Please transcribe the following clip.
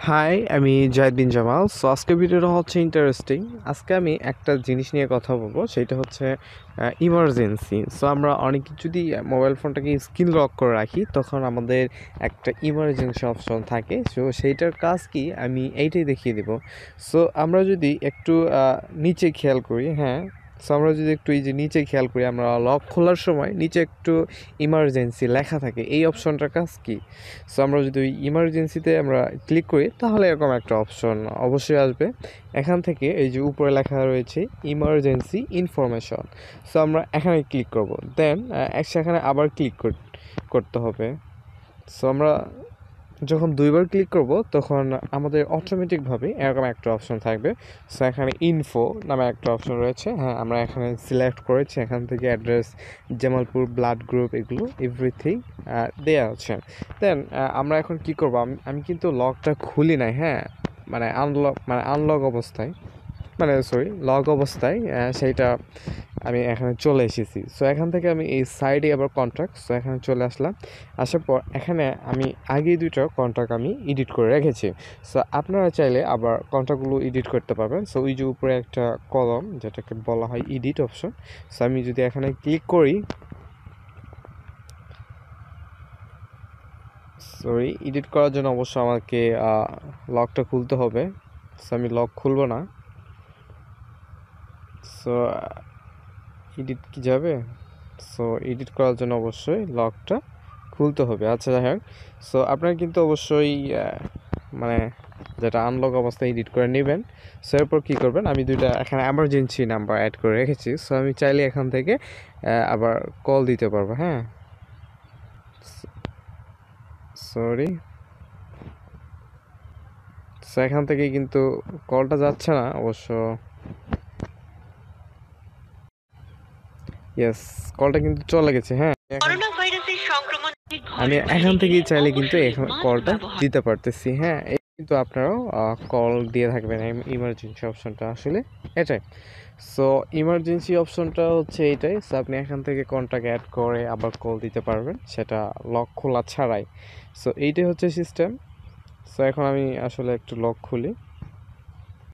High, আমি জাহিদ বিন Jamal. So আজকের ভিডিওটা হচ্ছে ইন্টারেস্টিং। আজকে আমি একটা জিনিস নিয়ে কথা বলবো, সেটা হচ্ছে ইমার্জেন্সি। সো আমরা অনেকে যদি মোবাইল ফোনটাকে স্ক্রিন লক করে রাখি, তখন আমাদের একটা ইমার্জেন্সি অপশন থাকে। সো সেইটার কাজ কি আমি এইটাই দেখিয়ে দেবো। সো আমরা যদি একটু নিচে খেয়াল করি, হ্যাঁ, সো আমরা যদি একটু এই যে নিচে খেয়াল করি, আমরা লক খোলার সময় নিচে একটু ইমার্জেন্সি লেখা থাকে। এই অপশনটার কাজ কি? সো আমরা যদি ওই ইমার্জেন্সিতে আমরা ক্লিক করি, তাহলে এরকম একটা অপশন অবশ্যই আসবে। এখান থেকে এই যে উপরে লেখা রয়েছে ইমার্জেন্সি ইনফরমেশন। সো আমরা এখানে ক্লিক করব, দেন সেখানে আবার ক্লিক করতে হবে। সো আমরা যখন দুইবার ক্লিক করব, তখন আমাদের অটোমেটিকভাবে এরকম একটা অপশন থাকবে। সো এখানে ইনফো নামে একটা অপশন রয়েছে। হ্যাঁ, আমরা এখানে সিলেক্ট করেছি, এখান থেকে অ্যাড্রেস, জামালপুর, ব্লাড গ্রুপ, এগুলো এভরিথিং দেওয়া আছে। দেন আমরা এখন কি করব, আমি কিন্তু লকটা খুলি নাই, হ্যাঁ, আনলক অবস্থায়, লক অবস্থায় সেইটা আমি এখানে চলে এসেছি। সো এখান থেকে আমি এই সাইডে আবার কন্ট্রাক্ট, সো এখানে চলে আসলাম। আসার পর এখানে আমি আগেই দুটো কন্ট্রাক্ট আমি এডিট করে রেখেছি। সো আপনারা চাইলে আবার কন্ট্রাক্টগুলো এডিট করতে পারবেন। সো ওই যে উপরে একটা কলম, যেটাকে বলা হয় এডিট অপশন। সো আমি যদি এখানে ক্লিক করি, এডিট করার জন্য অবশ্য আমাকে লকটা খুলতে হবে। সো আমি লক খুলবো না। সো এডিট কি যাবে? সো এডিট করার জন্য অবশ্যই লকটা খুলতে হবে। আচ্ছা, যাই হোক, সো আপনারা কিন্তু অবশ্যই মানে যেটা আনলক অবস্থায় এডিট করে নেবেন। সো এরপর কী করবেন, আমি দুইটা এখানে এমার্জেন্সি নাম্বার অ্যাড করে রেখেছি। সো আমি চাইলে এখান থেকে আবার কল দিতে পারবো। হ্যাঁ, সরি, সো এখান থেকে কিন্তু কলটা যাচ্ছে না অবশ্য। ইয়েস, কলটা কিন্তু চলে গেছে। হ্যাঁ, আমি এখান থেকেই চাইলে কিন্তু এখন কলটা দিতে পারতেছি। হ্যাঁ, এই কিন্তু আপনারাও কল দিয়ে থাকবেন। ইমার্জেন্সি অপশনটা আসলে এটাই। সো ইমার্জেন্সি অপশনটা হচ্ছে এইটাই। সো আপনি এখান থেকে কন্ট্যাক্ট অ্যাড করে আবার কল দিতে পারবেন, সেটা লক খোলা ছাড়াই। সো এইটাই হচ্ছে সিস্টেম। সো এখন আমি আসলে একটু লক খুলি।